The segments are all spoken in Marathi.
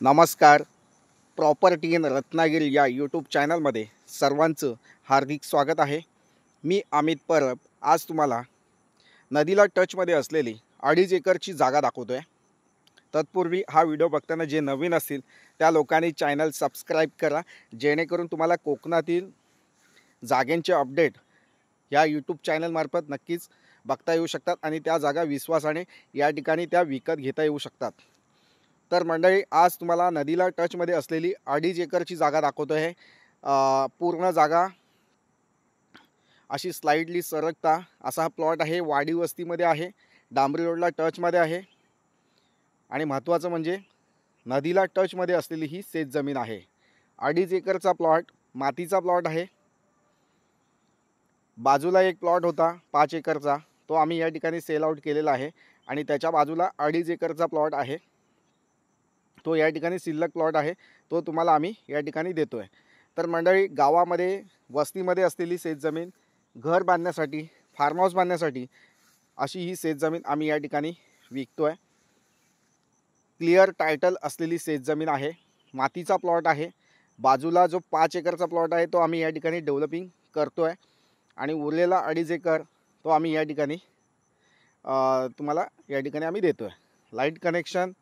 नमस्कार. प्रॉपर्टी इन रत्नागिरी या यूट्यूब चॅनलमध्ये सर्वांचं हार्दिक स्वागत आहे. मी अमित परब आज तुम्हाला नदीला टचमध्ये असलेली 2.5 एकरची जागा दाखवतो आहे. तत्पूर्वी हा व्हिडिओ बघताना जे नवीन असतील त्या लोकांनी चॅनल सबस्क्राईब करा, जेणेकरून तुम्हाला कोकणातील जागेंचे अपडेट या यूट्यूब चॅनलमार्फत नक्कीच बघता येऊ शकतात आणि त्या जागा विश्वासाने या ठिकाणी त्या विकत घेता येऊ शकतात. तर मंडळी, आज तुम्हाला नदीला टचमध्ये असलेली 2.5 एकरची जागा दाखवतो आहे. पूर्ण जागा अशी स्लाइडली सरकता असा हा प्लॉट आहे. वाडी वस्तीमध्ये आहे, डांबरी रोडला टचमध्ये आहे आणि महत्त्वाचं म्हणजे नदीला टचमध्ये असलेली ही शेतजमीन आहे. 2.5 एकरचा प्लॉट, मातीचा प्लॉट आहे. बाजूला एक प्लॉट होता 5 एकरचा, तो आम्ही या ठिकाणी सेल आउट केलेला आहे आणि त्याच्या बाजूला 2.5 एकरचा प्लॉट आहे. तो या ठिकाणी शिल्लक प्लॉट आहे, तो तुम्हाला आम्ही या ठिकाणी देतो आहे. तर मंडळी, गावामध्ये वस्तीमध्ये असलेली शेतजमीन घर बांधण्यासाठी, फार्म हाऊस बांधण्यासाठी अशी ही शेतजमीन आम्ही या ठिकाणी विकतो आहे. क्लिअर टायटल असलेली शेतजमीन आहे. मातीचा प्लॉट आहे. बाजूला जो 5 एकरचा प्लॉट आहे तो आम्ही या ठिकाणी डेव्हलपिंग करतो आहे आणि उरलेला 2.5 एकर तो आम्ही या ठिकाणी तुम्हाला या ठिकाणी आम्ही देतो आहे. लाईट कनेक्शन,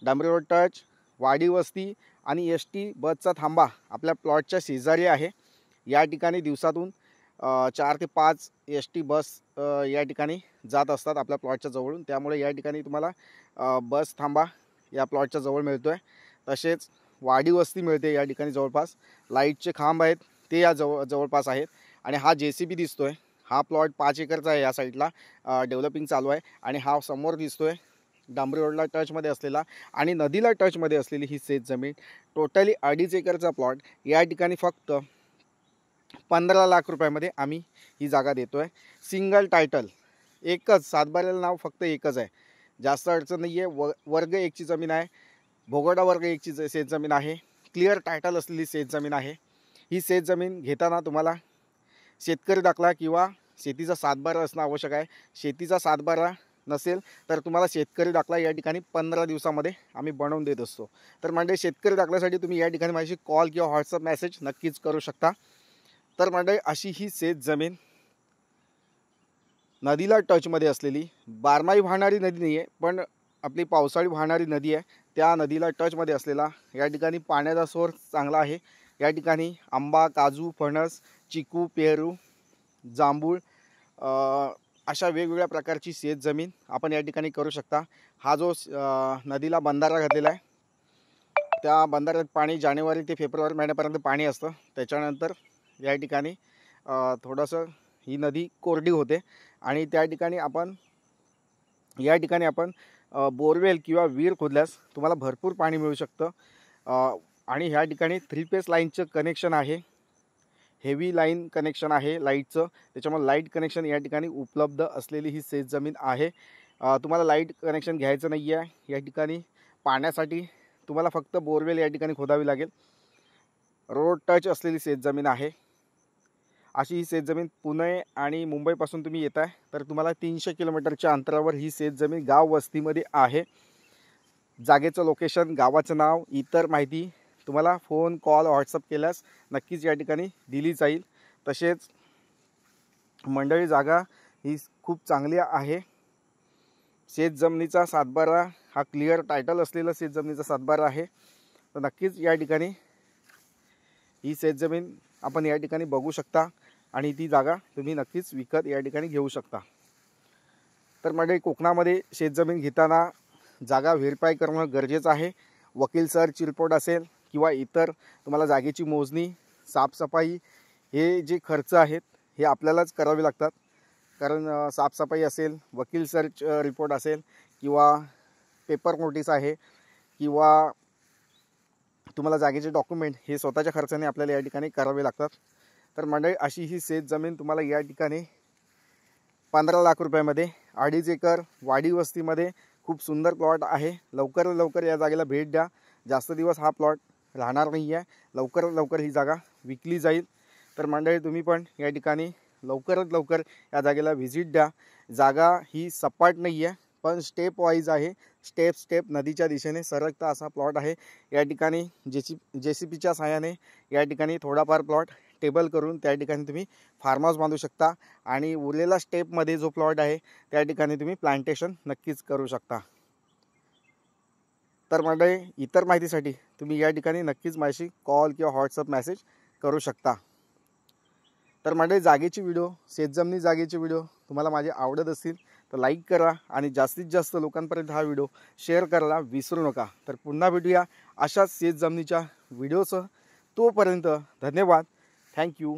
डांबरी रोड टच, वाडी वस्ती आणि ST बसचा थांबा आपल्या प्लॉटच्या शेजारी आहे. या ठिकाणी दिवसातून 4 ते 5 ST बस या ठिकाणी जात असतात आपल्या प्लॉटच्या जवळून. त्यामुळे या ठिकाणी तुम्हाला बस थांबा या प्लॉटच्या जवळ मिळतो आहे. तसेच वाडी वस्ती मिळते या ठिकाणी जवळपास. लाईटचे खांब आहेत ते या जवळपास आहेत आणि हा JCB दिसतो आहे. हा प्लॉट 5 एकरचा आहे. या साईडला डेव्हलपिंग चालू आहे आणि हा समोर दिसतो आहे डांबरी रोडला टचमध्ये असलेला आणि नदीला टचमध्ये असलेली ही शेतजमीन. टोटली 2.5 एकरचा प्लॉट या ठिकाणी फक्त 15 लाख रुपयामध्ये आम्ही ही जागा देतो आहे. सिंगल टायटल, एकच सातबाऱ्याला नाव फक्त एकच आहे. जास्त अडचण नाही आहे. वर्ग 1ची जमीन आहे. भोगोडा वर्ग 1ची शेतजमीन आहे. क्लिअर टायटल असलेली शेतजमीन आहे. ही शेतजमीन घेताना तुम्हाला शेतकरी दाखला किंवा शेतीचा सातबारा असणं आवश्यक आहे. शेतीचा सातबारा नसेल तर तुम्हाला शेतकरी दाखला या ठिकाणी 15 दिवसामध्ये आम्ही बनवून देत असतो. तर म्हणजे शेतकरी दाखल्यासाठी तुम्ही या ठिकाणी माझी कॉल किंवा व्हॉट्सअप मेसेज नक्कीच करू शकता. तर म्हणजे अशी ही शेतजमीन नदीला टचमध्ये असलेली, बारमाही वाहणारी नदी नाही आहे पण आपली पावसाळी वाहणारी नदी आहे, त्या नदीला टचमध्ये असलेला या ठिकाणी पाण्याचा सोर्स चांगला आहे. या ठिकाणी आंबा, काजू, फणस, चिकू, पेरू, जांभूळ अशा वेगवेगळ्या प्रकारची शेतजमीन आपण या ठिकाणी करू शकता. हा जो नदीला बंधारा घातलेला आहे, त्या बंधाऱ्यात पाणी जानेवारी ते फेब्रुवारी महिन्यापर्यंत पाणी असतं. त्याच्यानंतर या ठिकाणी थोडंसं ही नदी कोरडी होते आणि त्या ठिकाणी या ठिकाणी आपण बोरवेल किंवा विहीर खोदल्यास तुम्हाला भरपूर पाणी मिळू शकतं. आणि ह्या ठिकाणी 3 फेस लाईनचं कनेक्शन आहे. हेवी लाईन कनेक्शन आहे लाईटचं. त्याच्यामुळे लाईट कनेक्शन या ठिकाणी उपलब्ध असलेली ही शेतजमीन आहे. तुम्हाला लाईट कनेक्शन घ्यायचं नाही आहे. या ठिकाणी पाण्यासाठी तुम्हाला फक्त बोरवेल या ठिकाणी खोदावी लागेल. रोड टच असलेली शेतजमीन आहे. अशी ही शेतजमीन पुणे आणि मुंबईपासून तुम्ही येत आहे तर तुम्हाला 300 किलोमीटरच्या अंतरावर ही शेतजमीन गाव वस्तीमध्ये आहे. जागेचं लोकेशन, गावाचं नाव, इतर माहिती तुम्हाला फोन, कॉल, व्हॉट्सअप केल्यास नक्कीच या ठिकाणी दिली जाईल. तसेच मंडळी, जागा ही खूप चांगली आहे. शेतजमिनीचा सातबारा हा क्लिअर टायटल असलेला शेतजमिनीचा सातबारा आहे. तर नक्कीच या ठिकाणी ही शेतजमीन आपण या ठिकाणी बघू शकता आणि ती जागा तुम्ही नक्कीच विकत या ठिकाणी घेऊ शकता. तर मंडळी, कोकणामध्ये शेतजमीन घेताना जागा व्हेरीफाय करणं गरजेचं आहे. वकील सर्च रिपोर्ट असेल किंवा इतर तुम्हाला जागेची मोजणी, साफसफाई, हे जे खर्च आहेत हे आपल्यालाच करावे लागतात. कारण साफसफाई असेल, वकील सर्च रिपोर्ट असेल किंवा पेपर नोटीस आहे किंवा तुम्हाला जागेचे डॉक्युमेंट हे स्वतःच्या खर्चाने आपल्याला या ठिकाणी करावे लागतात. तर मंडळी, अशी ही शेतजमीन तुम्हाला या ठिकाणी 15 लाख रुपयामध्ये 2.5 एकर वाडी वस्तीमध्ये खूप सुंदर प्लॉट आहे. लवकरात लवकर या जागेला भेट द्या. जास्त दिवस हा प्लॉट राहणार नाही आहे. लवकरात लवकर ही जागा विकली जाईल. तर मंडळी, तुम्ही पण या ठिकाणी लवकरात लवकर या जागेला व्हिजिट द्या. जागा ही सपाट नाही आहे पण स्टेप वाईज आहे. स्टेप नदीच्या दिशेने सरकता असा प्लॉट आहे। या ठिकाणी JCBच्या सहाय्याने या ठिकाणी थोडाफार प्लॉट टेबल करून त्या ठिकाणी तुम्ही फार्म हाऊस बांधू शकता आणि उरलेला स्टेपमध्ये जो प्लॉट आहे त्या ठिकाणी तुम्ही प्लांटेशन नक्कीच करू शकता। तर मंडळी, इतर माहितीसाठी तुम्ही या ठिकाणी नक्कीच माझ्याशी कॉल किंवा व्हॉट्सअप मेसेज करू शकता। तर मंडळी, जागेची व्हिडिओ, शेतजमिनी जागेचे व्हिडिओ तुम्हाला माझे आवडत असतील तर लाईक करा आणि जास्तीत जास्त लोकांपर्यंत हा व्हिडिओ शेअर करायला विसरू नका। तर पुन्हा भेटूया अशाच शेतजमिनीच्या व्हिडिओसह। तोपर्यंत धन्यवाद। थँक्यू।